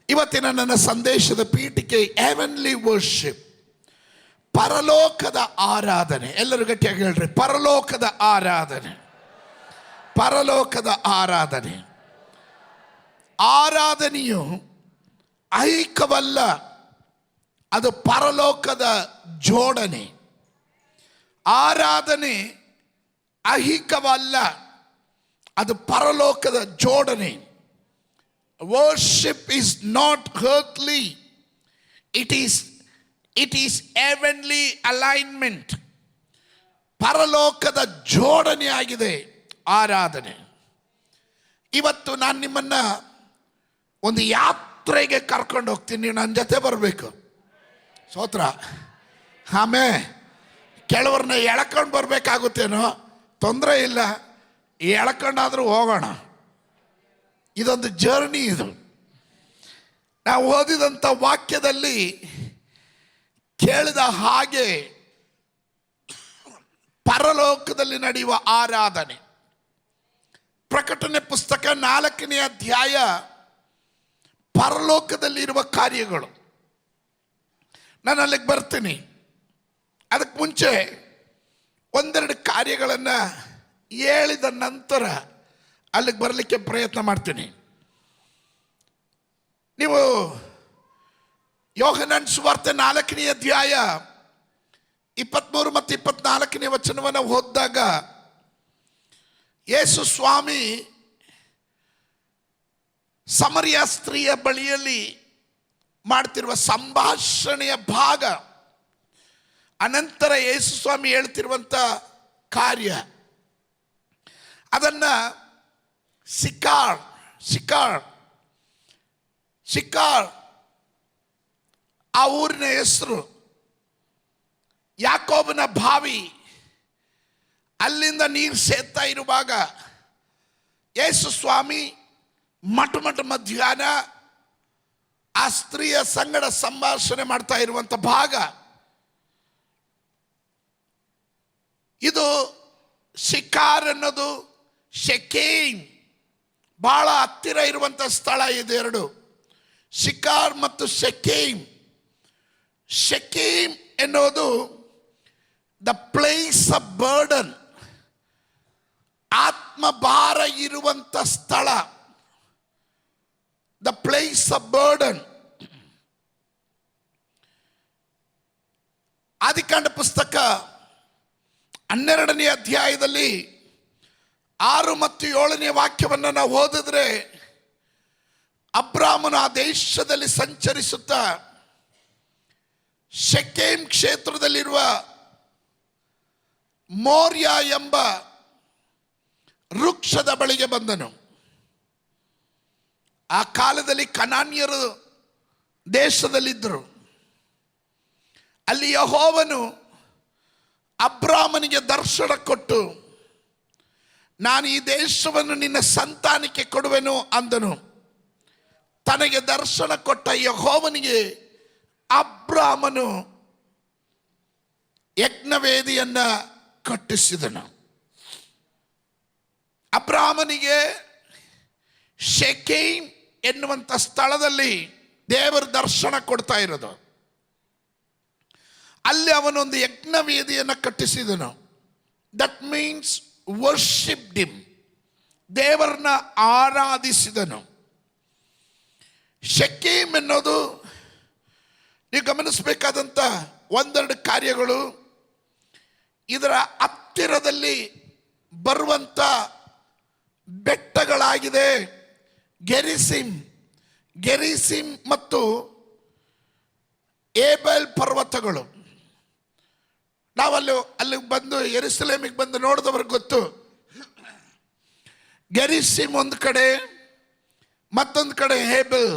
ಇವತ್ತಿನ ನನ್ನ ಸಂದೇಶದ ಪೀಠಿಕೆ ಹೆವೆನ್ಲಿ ವರ್ಷಿಪ್, ಪರಲೋಕದ ಆರಾಧನೆ. ಎಲ್ಲರೂ ಗಟ್ಟಿಯಾಗಿ ಹೇಳ್ರಿ, ಪರಲೋಕದ ಆರಾಧನೆ. ಪರಲೋಕದ ಆರಾಧನೆ. ಆರಾಧನೆಯು ಐಕ್ಯವಲ್ಲ, ಅದು ಪರಲೋಕದ ಜೋಡಣೆ. ಆರಾಧನೆ ಐಹಿಕವಲ್ಲ, ಅದು ಪರಲೋಕದ ಜೋಡಣೆ. Worship is not earthly, it is heavenly alignment. ಪರಲೋಕದ ಜೋಡಣೆ ಆಗಿದೆ ಆರಾಧನೆ. ಇವತ್ತು ನಾನು ನಿಮ್ಮನ್ನ ಒಂದು ಯಾತ್ರೆಗೆ ಕರ್ಕೊಂಡು ಹೋಗ್ತೀನಿ, ನೀವು ನನ್ನ ಜೊತೆ ಬರಬೇಕು. ಸ್ತೋತ್ರ. ಆಮೇಲೆ ಕೆಲವ್ರನ್ನ ಎಳ್ಕೊಂಡು ಬರಬೇಕಾಗುತ್ತೇನೋ, ತೊಂದರೆ ಇಲ್ಲ, ಎಳ್ಕೊಂಡಾದ್ರೂ ಹೋಗೋಣ. ಇದೊಂದು ಜರ್ನಿ. ಇದು ನಾವು ಓದಿದಂಥ ವಾಕ್ಯದಲ್ಲಿ ಕೇಳಿದ ಹಾಗೆ ಪರಲೋಕದಲ್ಲಿ ನಡೆಯುವ ಆರಾಧನೆ. ಪ್ರಕಟಣೆ ಪುಸ್ತಕ 4ನೇ ಅಧ್ಯಾಯ, ಪರಲೋಕದಲ್ಲಿರುವ ಕಾರ್ಯಗಳು. ನಾನು ಅಲ್ಲಿಗೆ ಬರ್ತೀನಿ. ಅದಕ್ಕೆ ಮುಂಚೆ ಒಂದೆರಡು ಕಾರ್ಯಗಳನ್ನು ಹೇಳಿದ ನಂತರ ಅಲ್ಲಿಗೆ ಬರಲಿಕ್ಕೆ ಪ್ರಯತ್ನ ಮಾಡ್ತೀನಿ. ನೀವು ಯೋಹನನ ಸುವಾರ್ತೆ 4ನೇ ಅಧ್ಯಾಯ 23 ಮತ್ತು 24ನೇ ವಚನವನ್ನು ಓದಿದಾಗ, ಯೇಸು ಸ್ವಾಮಿ ಸಮರಿಯ ಸ್ತ್ರೀಯ ಬಳಿಯಲ್ಲಿ ಮಾಡ್ತಿರುವ ಸಂಭಾಷಣೆಯ ಭಾಗ, ಅನಂತರ ಯೇಸು ಸ್ವಾಮಿ ಹೇಳ್ತಿರುವಂಥ ಕಾರ್ಯ, ಅದನ್ನು ಸಿಕಾರ್ ಆ ಊರಿನ ಹೆಸರು. ಯಾಕೋಬನ ಬಾವಿ, ಅಲ್ಲಿಂದ ನೀರು ಸೇರ್ತಾ ಇರುವಾಗ ಯೇಸು ಸ್ವಾಮಿ ಮಠ ಮಧ್ಯಾಹ್ನ ಆ ಸ್ತ್ರೀಯ ಸಂಗಡ ಸಂಭಾಷಣೆ ಮಾಡ್ತಾ ಇರುವಂಥ ಭಾಗ ಇದು. ಶಿಕಾರ್ ಅನ್ನೋದು ಶೆಕೇಮ್, ಬಹಳ ಹತ್ತಿರ ಇರುವಂಥ ಸ್ಥಳ ಇದೆರಡು, ಶಿಕಾರ್ ಮತ್ತು ಶೆಕೇಮ್. ಶೆಕೇಮ್ ಎನ್ನುವುದು ದ ಪ್ಲೇಸ್ ಆಫ್ ಬರ್ಡನ್, ಆತ್ಮಭಾರ ಇರುವಂಥ ಸ್ಥಳ, ದ ಪ್ಲೇಸ್ ಆಫ್ ಬರ್ಡನ್. ಆದಿಕಾಂಡ ಪುಸ್ತಕ 12ನೇ ಅಧ್ಯಾಯದಲ್ಲಿ 6 ಮತ್ತು 7ನೇ ವಾಕ್ಯವನ್ನು ನಾವು ಓದಿದ್ರೆ, ಅಬ್ರಾಮನು ಆ ದೇಶದಲ್ಲಿ ಸಂಚರಿಸುತ್ತಾ ಶೆಕೇಮ್ ಕ್ಷೇತ್ರದಲ್ಲಿರುವ ಮೋರ್ಯ ಎಂಬ ವೃಕ್ಷದ ಬಳಿಗೆ ಬಂದನು. ಆ ಕಾಲದಲ್ಲಿ ಕನಾನ್ಯರು ದೇಶದಲ್ಲಿದ್ದರು. ಅಲ್ಲಿ ಯೆಹೋವನು ಅಬ್ರಾಮನಿಗೆ ದರ್ಶನ ಕೊಟ್ಟು, ನಾನು ಈ ದೇಶವನ್ನು ನಿನ್ನ ಸಂತಾನಕ್ಕೆ ಕೊಡುವೆನು ಅಂದನು. ತನಗೆ ದರ್ಶನ ಕೊಟ್ಟ ಯೆಹೋವನಿಗೆ ಅಬ್ರಾಮನು ಯಜ್ಞವೇದಿಯನ್ನ ಕಟ್ಟಿಸಿದನು. ಅಬ್ರಾಮನಿಗೆ ಶೆಕೇಮ್ ಎನ್ನುವಂಥ ಸ್ಥಳದಲ್ಲಿ ದೇವರ ದರ್ಶನ ಕೊಡ್ತಾ ಇರೋದು. ಅಲ್ಲಿ ಅವನೊಂದು ಯಜ್ಞವೇದಿಯನ್ನು ಕಟ್ಟಿಸಿದನು. ದಟ್ ಮೀನ್ಸ್ ವರ್ಷಿಪ್ಡ್ ಹಿಮ್, ದೇವರನ್ನ ಆರಾಧಿಸಿದನು. ಶೆಕೇಮ್ ಎನ್ನೋದು ನೀವು ಗಮನಿಸಬೇಕಾದಂಥ ಒಂದೆರಡು ಕಾರ್ಯಗಳು. ಇದರ ಹತ್ತಿರದಲ್ಲಿ ಬರುವಂಥ ಬೆಟ್ಟಗಳಾಗಿದೆ ಗೆರಿಸಿಮ್ ಮತ್ತು ಏಬೆಲ್ ಪರ್ವತಗಳು. ಅಲ್ಲಿ ಬಂದು ಯೆರೂಸಲೇಮಿಗೆ ಬಂದು ನೋಡಿದವ್ರಿಗೆ ಗೊತ್ತು. ಗೆರಿಸಿಮ್ ಒಂದು ಕಡೆ, ಮತ್ತೊಂದು ಕಡೆ ಏಬೆಲ್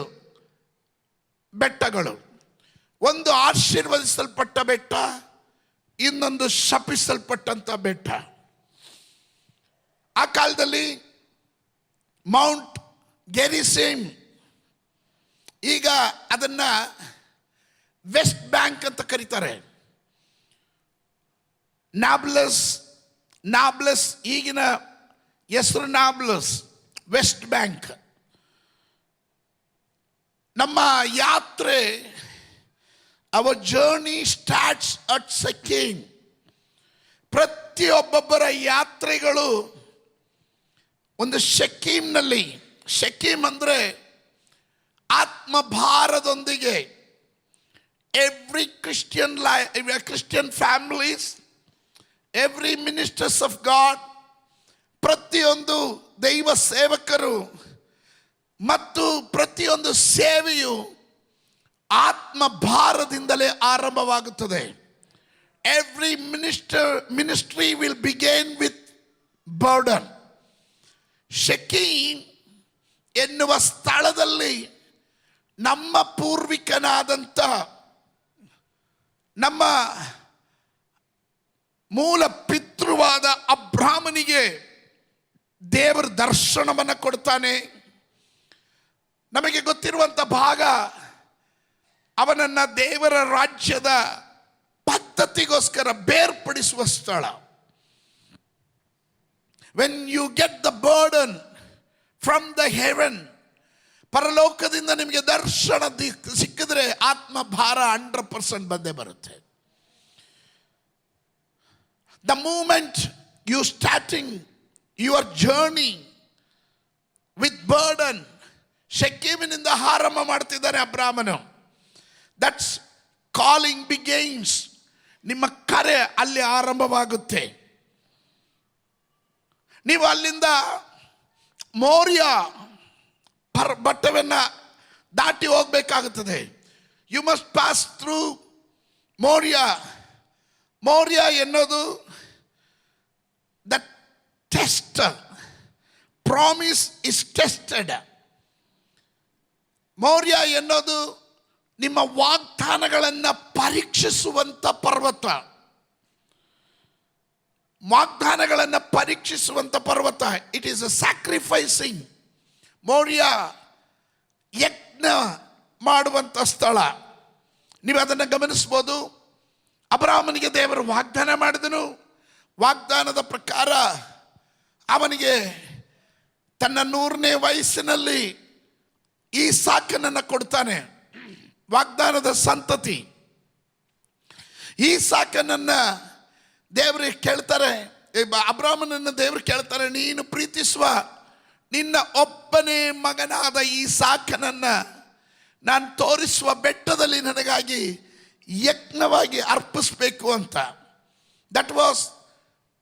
ಬೆಟ್ಟಗಳು. ಒಂದು ಆಶೀರ್ವದಿಸಲ್ಪಟ್ಟ ಬೆಟ್ಟ, ಇನ್ನೊಂದು ಶಪಿಸಲ್ಪಟ್ಟಂಥ ಬೆಟ್ಟ. ಆ ಕಾಲದಲ್ಲಿ ಮೌಂಟ್ ಗೆರಿಸಿಮ್, ಈಗ ಅದನ್ನ ವೆಸ್ಟ್ ಬ್ಯಾಂಕ್ ಅಂತ ಕರೀತಾರೆ. ನಾಬ್ಲಸ್ ಈಗಿನ ಹೆಸರು ನಾಬ್ಲಸ್, ವೆಸ್ಟ್ ಬ್ಯಾಂಕ್. ನಮ್ಮ ಯಾತ್ರೆ, our journey starts at Shechem. ಪ್ರತಿಯೊಬ್ಬೊಬ್ಬರ ಯಾತ್ರೆಗಳು ಒಂದು ಶೆಕೀಮ್ನಲ್ಲಿ. ಶೆಕೀಮ್ ಅಂದರೆ ಆತ್ಮಭಾರದೊಂದಿಗೆ. Every Christian families, every ministers of God, ಪ್ರತಿಯೊಂದು ದೈವ ಸೇವಕರು ಮತ್ತು ಪ್ರತಿಯೊಂದು ಸೇವೆಯು ಆತ್ಮಭಾರದಿಂದಲೇ ಆರಂಭವಾಗುತ್ತದೆ. Every ministry will begin with burden. Shechem ಎನ್ನುವ ಸ್ಥಳದಲ್ಲಿ ನಮ್ಮ ಪೂರ್ವಿಕನಾದಂಥ ನಮ್ಮ ಮೂಲ ಪಿತೃವಾದ ಅಬ್ರಾಮನಿಗೆ ದೇವರ ದರ್ಶನವನ್ನು ಕೊಡ್ತಾನೆ. ನಮಗೆ ಗೊತ್ತಿರುವಂಥ ಭಾಗ, ಅವನನ್ನು ದೇವರ ರಾಜ್ಯದ ಪದ್ಧತಿಗೋಸ್ಕರ ಬೇರ್ಪಡಿಸುವ ಸ್ಥಳ. When you get the burden from the heaven, ಪರಲೋಕದಿಂದ ನಿಮಗೆ ದರ್ಶನ ಸಿಕ್ಕಿದ್ರೆ ಆತ್ಮಭಾರ 100% ಬಂದೇ ಬರುತ್ತೆ. The moment you starting your journey with burden, ಶೆಕೀಮಿನಿಂದ ಆರಂಭ ಮಾಡ್ತಿದ್ದಾನೆ ಅಬ್ರಾಮನು. That's calling begins. ನಿಮ್ಮ ಕರೆ ಅಲ್ಲಿ ಆರಂಭವಾಗುತ್ತೆ. ನೀವು ಅಲ್ಲಿಂದ ಮೋರಿಯ ಬೆಟ್ಟವನ್ನು ದಾಟಿ ಹೋಗಬೇಕಾಗುತ್ತದೆ. You must pass through Moriah. Moriah ಎನ್ನೋದು the test. Promise is tested. Moriah ಎನ್ನೋದು ನಿಮ್ಮ ವಾಗ್ದಾನಗಳನ್ನು ಪರೀಕ್ಷಿಸುವಂಥ ಪರ್ವತ. ವಾಗ್ದಾನಗಳನ್ನು ಪರೀಕ್ಷಿಸುವಂಥ ಪರ್ವತ. It is a sacrificing. Moriah ಯಜ್ಞ ಮಾಡುವಂಥ ಸ್ಥಳ. ನೀವು ಅದನ್ನು ಗಮನಿಸ್ಬೋದು. ಅಬ್ರಾಮನಿಗೆ ದೇವರು ವಾಗ್ದಾನ ಮಾಡಿದನು. ವಾಗ್ದಾನದ ಪ್ರಕಾರ ಅವನಿಗೆ ತನ್ನ 100ನೇ ವಯಸ್ಸಿನಲ್ಲಿ ಈಸಾಕನನ್ನು ಕೊಡ್ತಾನೆ. ವಾಗ್ದಾನದ ಸಂತತಿ. ಈಸಾಕನನ್ನು ದೇವರಿಗೆ ಕೇಳ್ತಾರೆ, ಅಬ್ರಾಮನನ್ನು ದೇವರು ಕೇಳ್ತಾರೆ, ನೀನು ಪ್ರೀತಿಸುವ ನಿನ್ನ ಒಬ್ಬನೇ ಮಗನಾದ ಈಸಾಕನನ್ನು ನಾನು ತೋರಿಸುವ ಬೆಟ್ಟದಲ್ಲಿ ನನಗಾಗಿ ಯಜ್ಞವಾಗಿ ಅರ್ಪಿಸಬೇಕು ಅಂತ. That was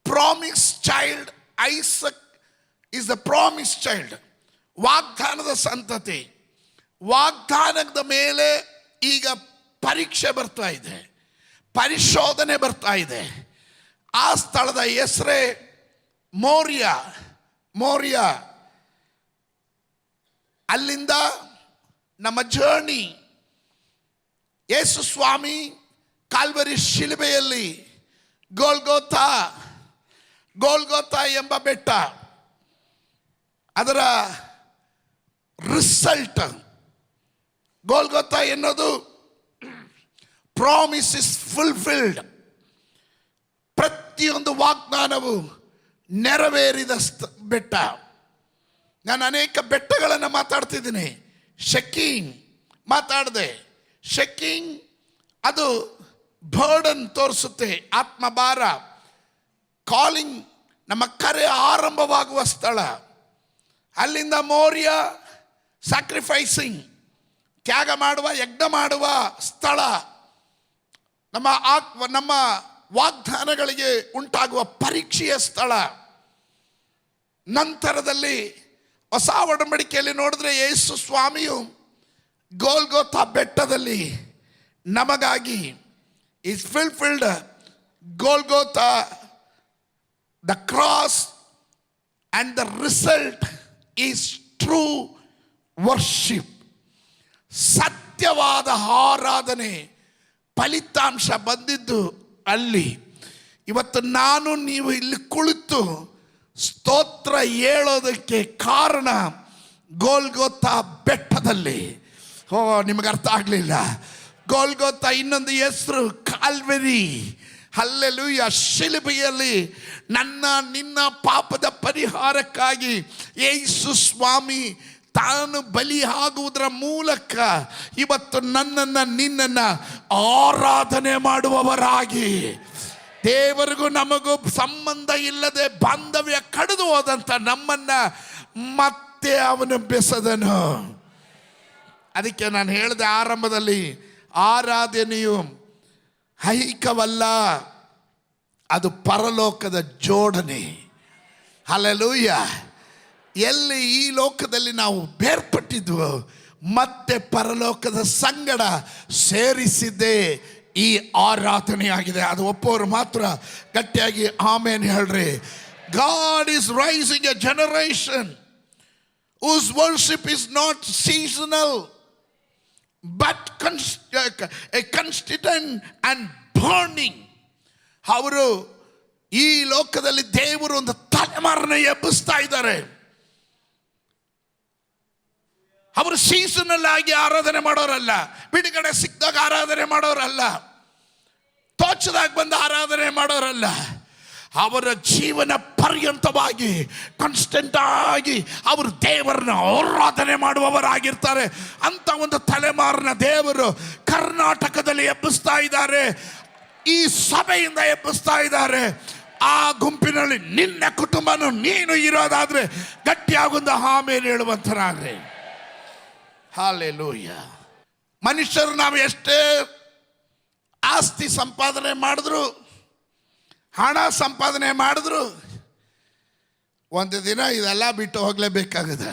promise child. Isaac is the promise child. ವಾಗ್ದಾನದ ಸಂತತಿ. ವಾಗ್ದಾನದ ಮೇಲೆ ಈಗ ಪರೀಕ್ಷೆ ಬರ್ತಾ ಇದೆ, ಪರಿಶೋಧನೆ ಬರ್ತಾ ಇದೆ. ಆ ಸ್ಥಳದ ಹೆಸರೇ ಮೋರಿಯಾ. ಮೋರಿಯಾ. ಅಲ್ಲಿಂದ ನಮ್ಮ ಜರ್ನಿ. ಯೇಸು ಸ್ವಾಮಿ ಕಾಲ್ವರಿ ಶಿಲುಬೆಯಲ್ಲಿ ಗೋಲ್ಗೋತಾ ಎಂಬ ಬೆಟ್ಟ, ಅದರ ರಿಸಲ್ಟ್. ಗೋಲ್ಗೋತಾ ಎನ್ನೋದು ಪ್ರಾಮಿಸ್ ಇಸ್ ಫುಲ್ಫಿಲ್ಡ್. ಪ್ರತಿಯೊಂದು ವಾಗ್ದಾನವು ನೆರವೇರಿದ ಬೆಟ್ಟ. ನಾನು ಅನೇಕ ಬೆಟ್ಟಗಳನ್ನು ಮಾತಾಡ್ತಿದ್ದೀನಿ. ಶೆಕೀಮ್ ಮಾತಾಡಿದೆ. ಶೆಕೀಮ್ ಅದು ಬರ್ಡನ್ ತೋರಿಸುತ್ತೆ, ಆತ್ಮಭಾರ. ಕಾಲಿಂಗ್, ನಮ್ಮ ಕರೆ ಆರಂಭವಾಗುವ ಸ್ಥಳ. ಅಲ್ಲಿಂದ ಮೋರಿಯಾ ಸ್ಯಾಕ್ರಿಫೈಸಿಂಗ್, ತ್ಯಾಗ ಮಾಡುವ, ಯಜ್ಞ ಮಾಡುವ ಸ್ಥಳ. ನಮ್ಮ ವಾಗ್ದಾನಗಳಿಗೆ ಉಂಟಾಗುವ ಪರೀಕ್ಷೆಯ ಸ್ಥಳ. ನಂತರದಲ್ಲಿ ಹೊಸ ಒಡಂಬಡಿಕೆಯಲ್ಲಿ ನೋಡಿದ್ರೆ ಯೇಸು ಸ್ವಾಮಿಯು ಗೋಲ್ಗೋತಾ ಬೆಟ್ಟದಲ್ಲಿ ನಮಗಾಗಿ is fulfilled. Golgotha, the cross, and the result is true worship. ಸತ್ಯವಾದ ಆರಾಧನೆ ಫಲಿತಾಂಶ ಬಂದಿದ್ದು ಅಲ್ಲಿ. ಇವತ್ತು ನಾನು ನೀವು ಇಲ್ಲಿ ಕುಳಿತು ಸ್ತೋತ್ರ ಹೇಳೋದಕ್ಕೆ ಕಾರಣ ಗೋಲ್ಗೋತಾ ಬೆಟ್ಟದಲ್ಲಿ. ನಿಮಗೆ ಅರ್ಥ ಆಗಲಿಲ್ಲ. ಗೋಲ್ಗೋತಾ ಇನ್ನೊಂದು ಹೆಸರು ಕಾಲ್ವರಿ. ಹಲ್ಲೆಲೂಯ. ಶಿಲುಬೆಯಲ್ಲಿ ನಿನ್ನ ಪಾಪದ ಪರಿಹಾರಕ್ಕಾಗಿ ಯೇಸು ಸ್ವಾಮಿ ತಾನು ಬಲಿ ಆಗುವುದರ ಮೂಲಕ ಇವತ್ತು ನನ್ನನ್ನು ನಿನ್ನನ್ನು ಆರಾಧನೆ ಮಾಡುವವರಾಗಿ, ದೇವರಿಗೂ ನಮಗೂ ಸಂಬಂಧ ಇಲ್ಲದೆ ಬಾಂಧವ್ಯ ಕಡಿದು ಹೋದಂಥ ನಮ್ಮನ್ನ ಮತ್ತೆ ಅವನು ಬೆಸದನು. ಅದಕ್ಕೆ ನಾನು ಹೇಳಿದೆ ಆರಂಭದಲ್ಲಿ, ಆರಾಧನೆಯು ಐಕ್ಯವಲ್ಲ, ಅದು ಪರಲೋಕದ ಜೋಡಣೆ. ಹಲ್ಲೆಲೂಯ. ಎಲ್ಲಿ ಈ ಲೋಕದಲ್ಲಿ ನಾವು ಬೇರ್ಪಟ್ಟಿದ್ವು, ಮತ್ತೆ ಪರಲೋಕದ ಸಂಗಡ ಸೇರಿಸಿದ್ದೇ ಈ ಆರಾಧನೆಯಾಗಿದೆ. ಅದು ಒಪ್ಪೋರು ಮಾತ್ರ ಗಟ್ಟಿಯಾಗಿ ಆಮೇನ್ ಹೇಳ್ರಿ. God is rising a generation whose worship is not seasonal but a constant and burning. ಅವರು ಈ ಲೋಕದಲ್ಲಿ ದೇವರು ಒಂದು ತಲೆಮಾರನ್ನ ಎಬ್ಬಿಸ್ತಾ ಇದ್ದಾರೆ. ಅವರು ಸೀಸನಲ್ ಆಗಿ ಆರಾಧನೆ ಮಾಡೋರಲ್ಲ, ಬಿಡುಗಡೆ ಸಿಕ್ಕಿದಾಗ ಆರಾಧನೆ ಮಾಡೋರಲ್ಲ, ತೋಚದಾಗ ಬಂದು ಆರಾಧನೆ ಮಾಡೋರಲ್ಲ. ಅವರ ಜೀವನ ಪರ್ಯಂತವಾಗಿ ಕಾನ್ಸ್ಟೆಂಟ್ ಆಗಿ ಅವರು ದೇವರನ್ನ ಆರಾಧನೆ ಮಾಡುವವರಾಗಿರ್ತಾರೆ. ಅಂತ ಒಂದು ತಲೆಮಾರಿನ ದೇವರು ಕರ್ನಾಟಕದಲ್ಲಿ ಎಬ್ಬಿಸ್ತಾ ಇದ್ದಾರೆ, ಈ ಸಭೆಯಿಂದ ಎಬ್ಬಿಸ್ತಾ ಇದ್ದಾರೆ. ಆ ಗುಂಪಿನಲ್ಲಿ ನಿನ್ನ ಕುಟುಂಬನು ನೀನು ಇರೋದಾದ್ರೆ ಗಟ್ಟಿಯಾಗೊಂದು ಆಮೇಲೆ ಹೇಳುವಂತರಾಗ್ರಿ. ಹಾಲೆಲೂಯ. ಮನುಷ್ಯರು ನಾವು ಎಷ್ಟೇ ಆಸ್ತಿ ಸಂಪಾದನೆ ಮಾಡಿದ್ರು, ಹಣ ಸಂಪಾದನೆ ಮಾಡಿದ್ರು, ಒಂದು ದಿನ ಇದೆಲ್ಲ ಬಿಟ್ಟು ಹೋಗಲೇಬೇಕಾಗಿದೆ.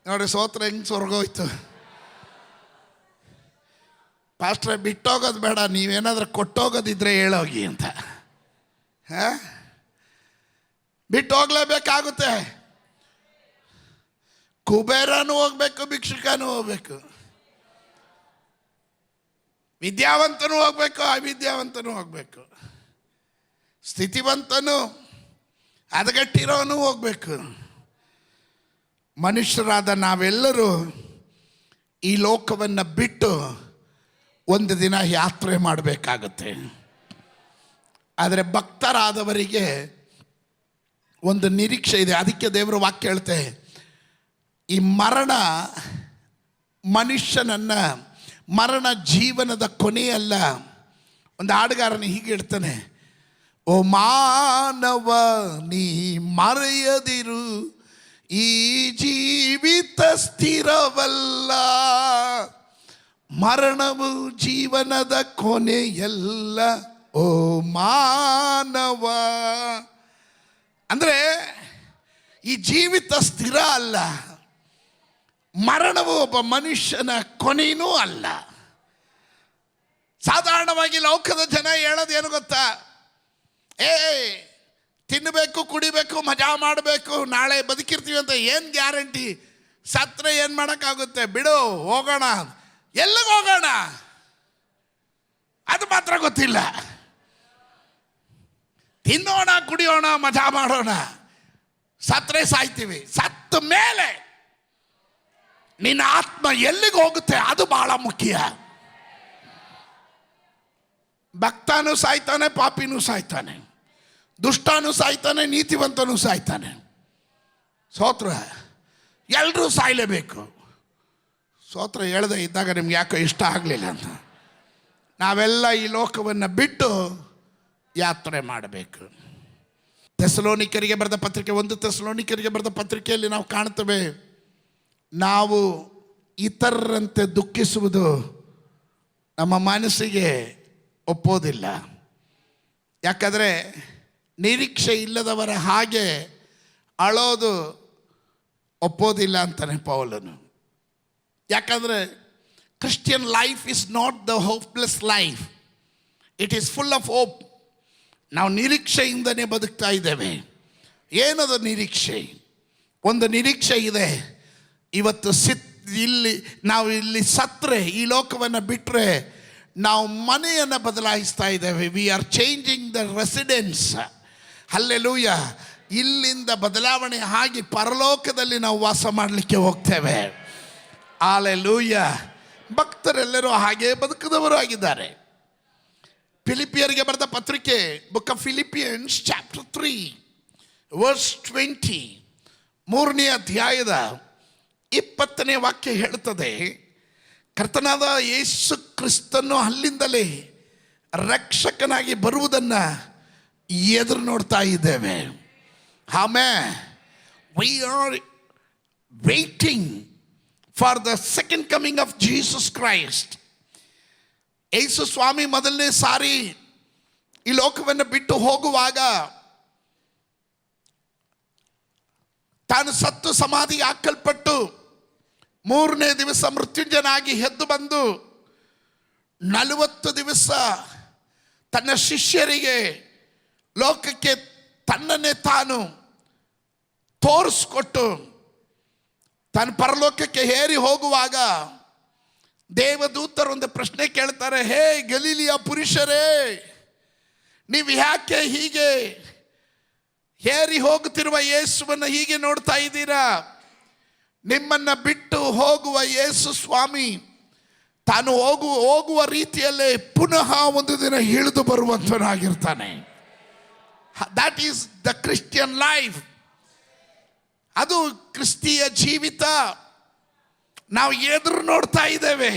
ನೋಡಿ ಸೋತ್ರ ಹೆಂಗೆ ಸ್ವರ್ಗೋಯ್ತು. ಪಾಸ್ಟ್ರೆ ಬಿಟ್ಟೋಗೋದು ಬೇಡ, ನೀವೇನಾದ್ರೂ ಕೊಟ್ಟೋಗೋದಿದ್ರೆ ಹೇಳೋಗಿ ಅಂತ. ಬಿಟ್ಟು ಹೋಗ್ಲೇಬೇಕಾಗುತ್ತೆ. ಕುಬೇರನೂ ಹೋಗ್ಬೇಕು, ಭಿಕ್ಷುಕನೂ ಹೋಗ್ಬೇಕು, ವಿದ್ಯಾವಂತನೂ ಹೋಗ್ಬೇಕು, ಅವಿದ್ಯಾವಂತನೂ ಹೋಗ್ಬೇಕು, ಸ್ಥಿತಿವಂತನು ಹದಗೆಟ್ಟಿರೋನು ಹೋಗ್ಬೇಕು. ಮನುಷ್ಯರಾದ ನಾವೆಲ್ಲರೂ ಈ ಲೋಕವನ್ನು ಬಿಟ್ಟು ಒಂದು ದಿನ ಯಾತ್ರೆ ಮಾಡಬೇಕಾಗುತ್ತೆ. ಆದರೆ ಭಕ್ತರಾದವರಿಗೆ ಒಂದು ನಿರೀಕ್ಷೆ ಇದೆ. ಅದಕ್ಕೆ ದೇವರ ವಾಕ್ಯ ಹೇಳ್ತೆ, ಈ ಮರಣ ಮನುಷ್ಯನನ್ನು, ಮರಣ ಜೀವನದ ಕೊನೆಯಲ್ಲ. ಒಂದು ಹಾಡುಗಾರನ ಹೀಗೆ ಹೇಳ್ತಾನೆ, ಓ ಮಾನವ ನೀ ಮರೆಯದಿರು, ಈ ಜೀವಿತ ಸ್ಥಿರವಲ್ಲ, ಮರಣವು ಜೀವನದ ಕೊನೆಯಲ್ಲ. ಓ ಮಾನವ ಅಂದರೆ ಈ ಜೀವಿತ ಸ್ಥಿರ ಅಲ್ಲ, ಮರಣವು ಒಬ್ಬ ಮನುಷ್ಯನ ಕೊನೆಯೂ ಅಲ್ಲ. ಸಾಧಾರಣವಾಗಿ ಲೋಕದ ಜನ ಹೇಳೋದೇನು ಗೊತ್ತಾ, ತಿನ್ನಬೇಕು, ಕುಡಿಬೇಕು, ಮಜಾ ಮಾಡಬೇಕು, ನಾಳೆ ಬದುಕಿರ್ತೀವಿ ಅಂತ ಏನು ಗ್ಯಾರಂಟಿ? ಸತ್ರೆ ಏನು ಮಾಡೋಕ್ಕಾಗುತ್ತೆ? ಬಿಡು, ಹೋಗೋಣ. ಎಲ್ಲಿಗೆ ಹೋಗೋಣ ಅದು ಮಾತ್ರ ಗೊತ್ತಿಲ್ಲ. ತಿನ್ನೋಣ, ಕುಡಿಯೋಣ, ಮಜಾ ಮಾಡೋಣ, ಸತ್ರೆ ಸಾಯ್ತೀವಿ. ಸತ್ತ ಮೇಲೆ ನಿನ್ನ ಆತ್ಮ ಎಲ್ಲಿಗೆ ಹೋಗುತ್ತೆ ಅದು ಬಹಳ ಮುಖ್ಯ. ಭಕ್ತನೂ ಸಾಯ್ತಾನೆ, ಪಾಪಿನೂ ಸಾಯ್ತಾನೆ, ದುಷ್ಟನೂ ಸಾಯ್ತಾನೆ, ನೀತಿವಂತನೂ ಸಾಯ್ತಾನೆ. ಸ್ತೋತ್ರ. ಎಲ್ಲರೂ ಸಾಯಲೇಬೇಕು. ಸ್ತೋತ್ರ. ಹೇಳದೆ ಇದ್ದಾಗ ನಿಮ್ಗೆ ಯಾಕೋ ಇಷ್ಟ ಆಗಲಿಲ್ಲ ಅಂತ. ನಾವೆಲ್ಲ ಈ ಲೋಕವನ್ನು ಬಿಟ್ಟು ಯಾತ್ರೆ ಮಾಡಬೇಕು. ಥೆಸಲೋನಿಕರಿಗೆ ಬರೆದ ಪತ್ರಿಕೆ, 1 ಥೆಸಲೋನಿಕರಿಗೆ ಬರೆದ ಪತ್ರಿಕೆಯಲ್ಲಿ ನಾವು ಕಾಣ್ತೇವೆ, ನಾವು ಇತರರಂತೆ ದುಃಖಿಸುವುದು ನಮ್ಮ ಮನಸ್ಸಿಗೆ ಒಪ್ಪೋದಿಲ್ಲ. ಯಾಕಂದರೆ ನಿರೀಕ್ಷೆ ಇಲ್ಲದವರ ಹಾಗೆ ಅಳೋದು ಒಪ್ಪೋದಿಲ್ಲ ಅಂತಾನೆ ಪೌಲನು. ಯಾಕಂದರೆ Christian life is not the hopeless life, it is full of hope. ನಾವು ನಿರೀಕ್ಷೆಯಿಂದನೇ ಬದುಕ್ತಾ ಇದ್ದೇವೆ. ಏನದು ನಿರೀಕ್ಷೆ? ಒಂದು ನಿರೀಕ್ಷೆ ಇದೆ, ಇವತ್ತು ನಾವು ಇಲ್ಲಿ ಸತ್ರೆ, ಈ ಲೋಕವನ್ನು ಬಿಟ್ಟರೆ ನಾವು ಮನೆಯನ್ನು ಬದಲಾಯಿಸ್ತಾ ಇದ್ದೇವೆ. We are changing the residence. Hallelujah. ಇಲ್ಲಿಂದ ಬದಲಾವಣೆ ಆಗಿ ಪರಲೋಕದಲ್ಲಿ ನಾವು ವಾಸ ಮಾಡಲಿಕ್ಕೆ ಹೋಗ್ತೇವೆ. ಹಲ್ಲೆಲೂಯ. ಭಕ್ತರೆಲ್ಲರೂ ಹಾಗೆ ಬದುಕಿದವರು ಆಗಿದ್ದಾರೆ. ಫಿಲಿಪಿಯರಿಗೆ ಬರೆದ ಪತ್ರಿಕೆ, book of Philippians chapter 3 verse 20, 3ನೇ ಅಧ್ಯಾಯದ 20ನೇ ವಾಕ್ಯ ಹೇಳ್ತದೆ, ಕರ್ತನಾದ ಯೇಸು ಕ್ರಿಸ್ತನು ಅಲ್ಲಿಂದಲೇ ರಕ್ಷಕನಾಗಿ ಬರುವುದನ್ನು ಎದುರು ನೋಡ್ತಾ ಇದ್ದೇವೆ. ಆಮೇಲೆ we are waiting for the second coming of Jesus Christ. ಯೇಸು ಸ್ವಾಮಿ ಮೊದಲನೇ ಸಾರಿ ಈ ಲೋಕವನ್ನು ಬಿಟ್ಟು ಹೋಗುವಾಗ ತಾನು ಸತ್ತು ಸಮಾಧಿಗೆ ಹಾಕಲ್ಪಟ್ಟು 3ನೇ ದಿವಸ ಮೃತ್ಯುಂಜಯನಾಗಿ ಎದ್ದು ಬಂದು 40 ದಿವಸ ತನ್ನ ಶಿಷ್ಯರಿಗೆ ಲೋಕಕ್ಕೆ ತನ್ನನ್ನೇ ತಾನು ತೋರಿಸ್ಕೊಟ್ಟು ತಾನು ಪರಲೋಕಕ್ಕೆ ಏರಿ ಹೋಗುವಾಗ ದೇವದೂತರು ಒಂದು ಪ್ರಶ್ನೆ ಕೇಳ್ತಾರೆ, ಹೇ ಗಲೀಲಿಯ ಪುರುಷರೇ, ನೀವು ಯಾಕೆ ಹೀಗೆ ಏರಿ ಹೋಗುತ್ತಿರುವ ಯೇಸುವನ್ನು ಹೀಗೆ ನೋಡ್ತಾ ಇದ್ದೀರಾ? ನಿಮ್ಮನ್ನು ಬಿಟ್ಟು ಹೋಗುವ ಯೇಸು ಸ್ವಾಮಿ ತಾನು ಹೋಗುವ ರೀತಿಯಲ್ಲೇ ಪುನಃ ಒಂದು ದಿನ ಇಳಿದು ಬರುವಂತನಾಗಿರ್ತಾನೆ. That is the Christian life. ಅದು ಕ್ರಿಸ್ತಿಯ ಜೀವಿತ. ನಾವು ಎದುರು ನೋಡ್ತಾ ಇದ್ದೇವೆ.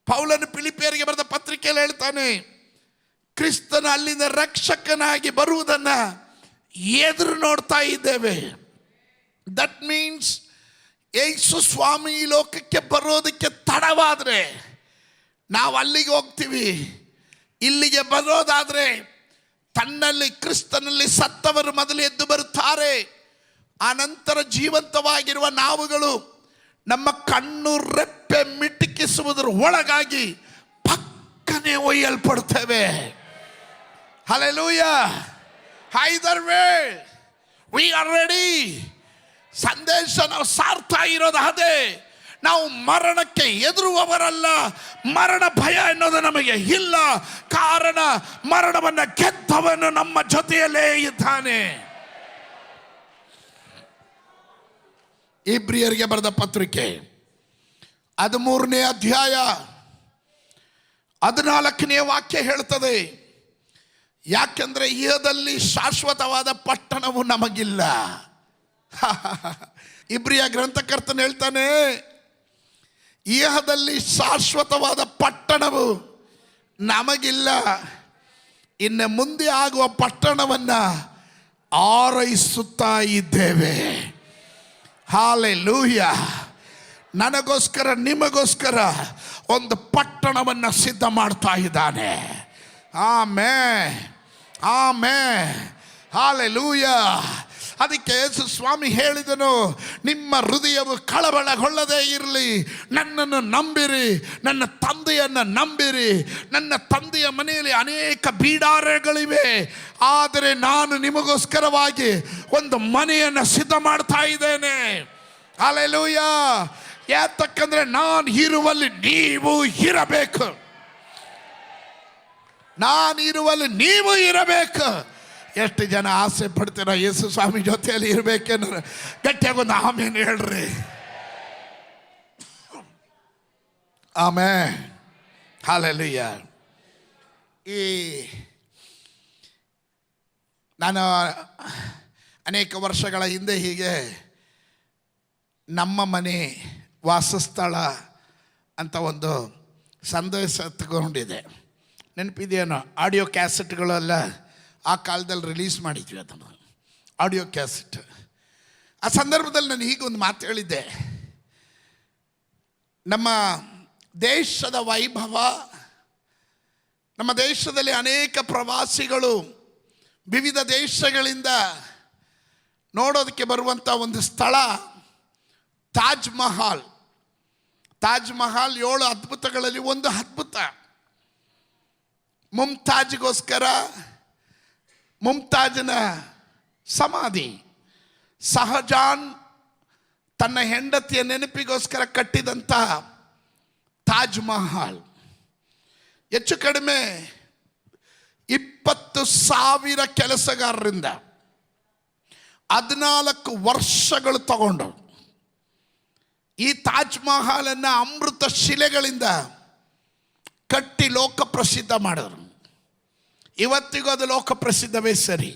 ಪೌಲನು ಫಿಲಿಪಿಯರಿಗೆ ಬರೆದ ಪತ್ರಿಕೆಯಲ್ಲಿ ಹೇಳ್ತಾನೆ, ಕ್ರಿಸ್ತನ ಅಲ್ಲಿಂದ ರಕ್ಷಕನಾಗಿ ಬರುವುದನ್ನು ಎದುರು ನೋಡ್ತಾ ಇದ್ದೇವೆ. ದಟ್ ಮೀನ್ಸ್ ಯೇಸು ಸ್ವಾಮಿ ಈ ಲೋಕಕ್ಕೆ ಬರೋದಕ್ಕೆ ತಡವಾದರೆ ನಾವು ಅಲ್ಲಿಗೆ ಹೋಗ್ತೀವಿ. ಇಲ್ಲಿಗೆ ಬರೋದಾದರೆ ತನ್ನಲ್ಲಿ ಕ್ರಿಸ್ತನಲ್ಲಿ ಸತ್ತವರು ಮೊದಲು ಎದ್ದು ಬರುತ್ತಾರೆ. ಆ ನಂತರ ಜೀವಂತವಾಗಿರುವ ನಾವುಗಳು ನಮ್ಮ ಕಣ್ಣು ರೆಪ್ಪೆ ಮಿಟುಕಿಸುವುದರ ಒಳಗಾಗಿ ಪಕ್ಕನೆ ಒಯ್ಯಲ್ಪಡ್ತೇವೆ. Hallelujah. Either way we are ready. ಸಂದೇಶ ನಾವು ಸಾರ್ತಾ ಇರೋದು ಅದೇ. ನಾವು ಮರಣಕ್ಕೆ ಎದುರುವವರಲ್ಲ. ಮರಣ ಭಯ ಎನ್ನುವುದು ನಮಗೆ ಇಲ್ಲ. ಕಾರಣ ಮರಣವನ್ನು ಗೆದ್ದವನು ನಮ್ಮ ಜೊತೆಯಲ್ಲೇ ಇದ್ದಾನೆ. ಇಬ್ರಿಯರಿಗೆ ಬರೆದ ಪತ್ರಿಕೆ 13ನೇ ಅಧ್ಯಾಯ 14ನೇ ವಾಕ್ಯ ಹೇಳ್ತದೆ, ಯಾಕೆಂದ್ರೆ ಇಹದಲ್ಲಿ ಶಾಶ್ವತವಾದ ಪಟ್ಟಣವು ನಮಗಿಲ್ಲ. ಇಬ್ರಿಯ ಗ್ರಂಥಕರ್ತನ ಹೇಳ್ತಾನೆ, ಇಹದಲ್ಲಿ ಶಾಶ್ವತವಾದ ಪಟ್ಟಣವು ನಮಗಿಲ್ಲ. ಇನ್ನು ಮುಂದೆ ಆಗುವ ಪಟ್ಟಣವನ್ನು ಆರೈಸುತ್ತಾ ಇದ್ದೇವೆ. ಹಾಲೆಲೂಯಾ. ನನಗೋಸ್ಕರ ನಿಮಗೋಸ್ಕರ ಒಂದು ಪಟ್ಟಣವನ್ನು ಸಿದ್ಧ ಮಾಡ್ತಾ ಇದ್ದಾನೆ. Amen, amen, hallelujah. ಅದಕ್ಕೆ ಯೇಸು ಸ್ವಾಮಿ ಹೇಳಿದನು, ನಿಮ್ಮ ಹೃದಯವು ಕಳವಳಗೊಳ್ಳದೇ ಇರಲಿ. ನನ್ನನ್ನು ನಂಬಿರಿ, ನನ್ನ ತಂದೆಯನ್ನು ನಂಬಿರಿ. ನನ್ನ ತಂದೆಯ ಮನೆಯಲ್ಲಿ ಅನೇಕ ಬೀಡಾರಗಳಿವೆ, ಆದರೆ ನಾನು ನಿಮಗೋಸ್ಕರವಾಗಿ ಒಂದು ಮನೆಯನ್ನು ಸಿದ್ಧ ಮಾಡ್ತಾ ಇದ್ದೇನೆ. ಹಲ್ಲೆಲೂಯಾ. ಯಾತಕ್ಕಂದ್ರೆ ನಾನು ಇರುವಲ್ಲಿ ನೀವು ಇರಬೇಕು, ನಾನು ಇರುವಲ್ಲಿ ನೀವು ಇರಬೇಕು. ಎಷ್ಟು ಜನ ಆಸೆ ಪಡ್ತೀರ ಯೇಸು ಸ್ವಾಮಿ ಜೊತೆಯಲ್ಲಿ ಇರಬೇಕೇನಾರ? ಗಟ್ಟಿಯಾಗೊಂದು ಆಮೇನ್ ಹೇಳ್ರಿ. Amen, hallelujah. ನಾನು ಅನೇಕ ವರ್ಷಗಳ ಹಿಂದೆ ಹೀಗೆ ನಮ್ಮ ಮನೆ ವಾಸಸ್ಥಳ ಅಂತ ಒಂದು ಸಂದೇಶ ತಗೊಂಡಿದೆ. ನೆನಪಿದೆಯೇನೋ? ಆಡಿಯೋ ಕ್ಯಾಸೆಟ್ಗಳೆಲ್ಲ ಆ ಕಾಲದಲ್ಲಿ ರಿಲೀಸ್ ಮಾಡಿದ್ವಿ ಅದನ್ನು, ಆಡಿಯೋ ಕ್ಯಾಸೆಟ್. ಆ ಸಂದರ್ಭದಲ್ಲಿ ನಾನು ಹೀಗೊಂದು ಮಾತು ಹೇಳಿದ್ದೆ, ನಮ್ಮ ದೇಶದ ವೈಭವ, ನಮ್ಮ ದೇಶದಲ್ಲಿ ಅನೇಕ ಪ್ರವಾಸಿಗಳು ವಿವಿಧ ದೇಶಗಳಿಂದ ನೋಡೋದಕ್ಕೆ ಬರುವಂಥ ಒಂದು ಸ್ಥಳ ತಾಜ್ ಮಹಲ್. ತಾಜ್ ಮಹಲ್ 7 ಅದ್ಭುತಗಳಲ್ಲಿ ಒಂದು ಅದ್ಭುತ. ಮುಮ್ತಾಜ್ಗೋಸ್ಕರ, ಮುಮ್ತಾಜ್ನ ಸಮಾಧಿ, ಶಹಜಾನ್ ತನ್ನ ಹೆಂಡತಿಯ ನೆನಪಿಗೋಸ್ಕರ ಕಟ್ಟಿದಂಥ ತಾಜ್ ಮಹಲ್ ಹೆಚ್ಚು ಕಡಿಮೆ 20,000 ಕೆಲಸಗಾರರಿಂದ 14 ವರ್ಷಗಳು ತಗೊಂಡು ಈ ತಾಜ್ ಮಹಲನ್ನು ಅಮೃತ ಶಿಲೆಗಳಿಂದ ಕಟ್ಟಿ ಲೋಕ ಪ್ರಸಿದ್ಧ ಮಾಡಿದ್ರು. ಇವತ್ತಿಗೂ ಅದು ಲೋಕ ಪ್ರಸಿದ್ಧವೇ ಸರಿ.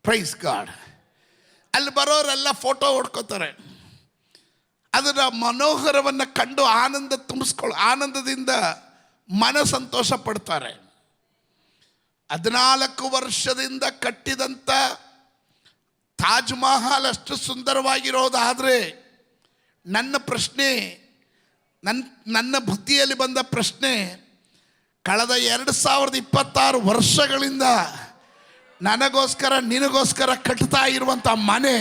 Praise God. ಅಲ್ಲಿ ಬರೋರೆಲ್ಲ ಫೋಟೋ ಹೊಡ್ಕೋತಾರೆ. ಅದರ ಮನೋಹರವನ್ನು ಕಂಡು ಆನಂದದಿಂದ ಮನ ಸಂತೋಷ ಪಡ್ತಾರೆ. 14 ವರ್ಷದಿಂದ ಕಟ್ಟಿದಂಥ ತಾಜ್ ಮಹಲ್ ಅಷ್ಟು ಸುಂದರವಾಗಿರೋದಾದರೆ ನನ್ನ ಪ್ರಶ್ನೆ, ನನ್ನ ಬುದ್ಧಿಯಲ್ಲಿ ಬಂದ ಪ್ರಶ್ನೆ, ಕಳೆದ 2026 ವರ್ಷಗಳಿಂದ ನನಗೋಸ್ಕರ ನಿನಗೋಸ್ಕರ ಕಟ್ತಾ ಇರುವಂಥ ಮನೆ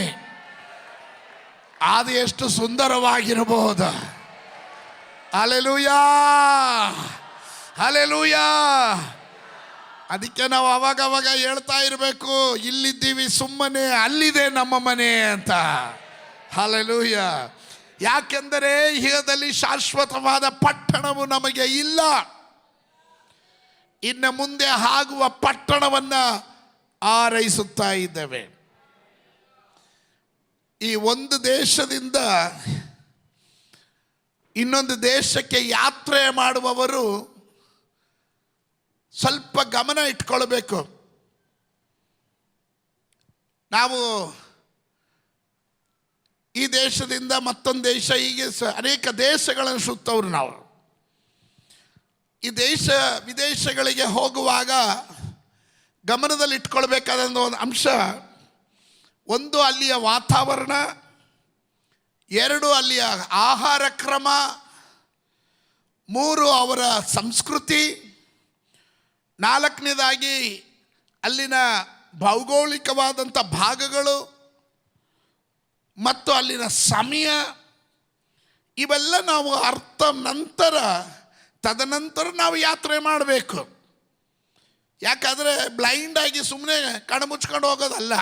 ಅದು ಎಷ್ಟು ಸುಂದರವಾಗಿರಬಹುದು. Hallelujah, hallelujah. ಅದಕ್ಕೆ ನಾವು ಅವಾಗ ಹೇಳ್ತಾ ಇರಬೇಕು, ಇಲ್ಲಿದ್ದೀವಿ ಸುಮ್ಮನೆ, ಅಲ್ಲಿದೆ ನಮ್ಮ ಮನೆ ಅಂತ. ಹಲ್ಲೆಲೂಯಾ. ಯಾಕೆಂದರೆ ಇಹದಲ್ಲಿ ಶಾಶ್ವತವಾದ ಪಟ್ಟಣವು ನಮಗೆ ಇಲ್ಲ. ಇನ್ನು ಮುಂದೆ ಆಗುವ ಪಟ್ಟಣವನ್ನು ಆರೈಸುತ್ತಾ ಇದ್ದೇವೆ. ಈ ಒಂದು ದೇಶದಿಂದ ಇನ್ನೊಂದು ದೇಶಕ್ಕೆ ಯಾತ್ರೆ ಮಾಡುವವರು ಸ್ವಲ್ಪ ಗಮನ ಇಟ್ಕೊಳ್ಬೇಕು. ನಾವು ಈ ದೇಶದಿಂದ ಮತ್ತೊಂದು ದೇಶ, ಹೀಗೆ ಅನೇಕ ದೇಶಗಳನ್ನು ಸುತ್ತವರು ನಾವು. ಈ ವಿದೇಶಗಳಿಗೆ ಹೋಗುವಾಗ ಗಮನದಲ್ಲಿ ಇಟ್ಕೊಳ್ಬೇಕಾದ ಒಂದು ಅಂಶ, ಒಂದು ಅಲ್ಲಿಯ ವಾತಾವರಣ, 2 ಅಲ್ಲಿಯ ಆಹಾರ ಕ್ರಮ, 3 ಅವರ ಸಂಸ್ಕೃತಿ, 4ನೇದಾಗಿ ಅಲ್ಲಿನ ಭೌಗೋಳಿಕವಾದಂಥ ಭಾಗಗಳು ಮತ್ತು ಅಲ್ಲಿನ ಸಮಯ. ಇವೆಲ್ಲ ನಾವು ತದನಂತರ ನಾವು ಯಾತ್ರೆ ಮಾಡಬೇಕು. ಯಾಕಂದರೆ ಬ್ಲೈಂಡಾಗಿ ಸುಮ್ಮನೆ ಕಣ್ಮುಚ್ಕೊಂಡು ಹೋಗೋದಲ್ಲ.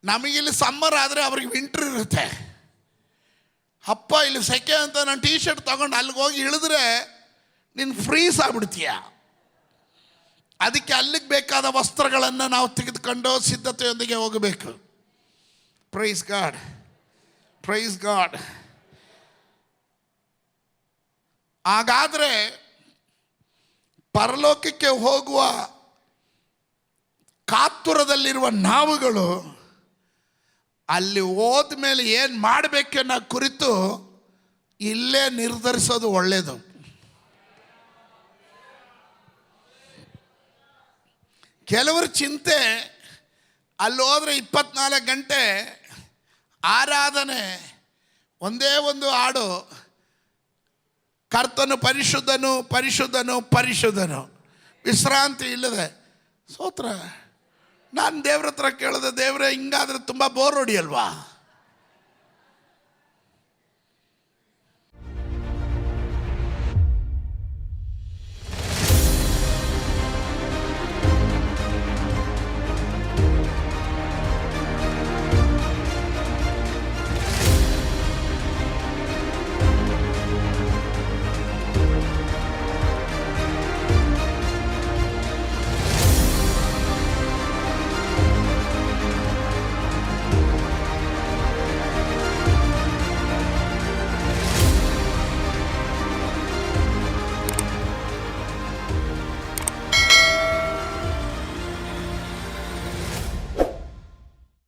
ನಮಗಿಲ್ಲಿ ಸಮ್ಮರ್ ಆದರೆ ಅವ್ರಿಗೆ ವಿಂಟ್ರ್ ಇರುತ್ತೆ. ಅಪ್ಪ ಇಲ್ಲಿ ಸೆಕೆ ಅಂತ ನಾನು ಟೀ ಶರ್ಟ್ ತೊಗೊಂಡು ಅಲ್ಲಿಗೆ ಹೋಗಿ ಇಳಿದ್ರೆ ನೀನು ಫ್ರೀಸ್ ಆಗ್ಬಿಡ್ತೀಯ. ಅದಕ್ಕೆ ಅಲ್ಲಿಗೆ ಬೇಕಾದ ವಸ್ತ್ರಗಳನ್ನು ನಾವು ತೆಗೆದುಕೊಂಡು ಸಿದ್ಧತೆಯೊಂದಿಗೆ ಹೋಗಬೇಕು. Praise God, praise God. ಹಾಗಾದರೆ ಪರಲೋಕಕ್ಕೆ ಹೋಗುವ ಕಾತುರದಲ್ಲಿರುವ ನಾವುಗಳು ಅಲ್ಲಿ ಹೋದ ಮೇಲೆ ಏನು ಮಾಡಬೇಕನ್ನೋ ಕುರಿತು ಇಲ್ಲೇ ನಿರ್ಧರಿಸೋದು ಒಳ್ಳೆಯದು. ಕೆಲವರ ಚಿಂತೆ ಅಲ್ಲಿ ಹೋದರೆ 24 ಗಂಟೆ ಆರಾಧನೆ, ಒಂದೇ ಒಂದು ಹಾಡು, ಕರ್ತನು ಪರಿಶುದ್ಧನು ಪರಿಶುದ್ಧನು ಪರಿಶುದ್ಧನು, ವಿಶ್ರಾಂತಿ ಇಲ್ಲದೆ. ಸ್ತೋತ್ರ. ನಾನು ದೇವ್ರ ಹತ್ರ ಕೇಳಿದೆ, ದೇವರೇ ಹಿಂಗಾದ್ರೆ ತುಂಬ ಬೋರ್ ಹೊಡಿಯಲ್ವಾ?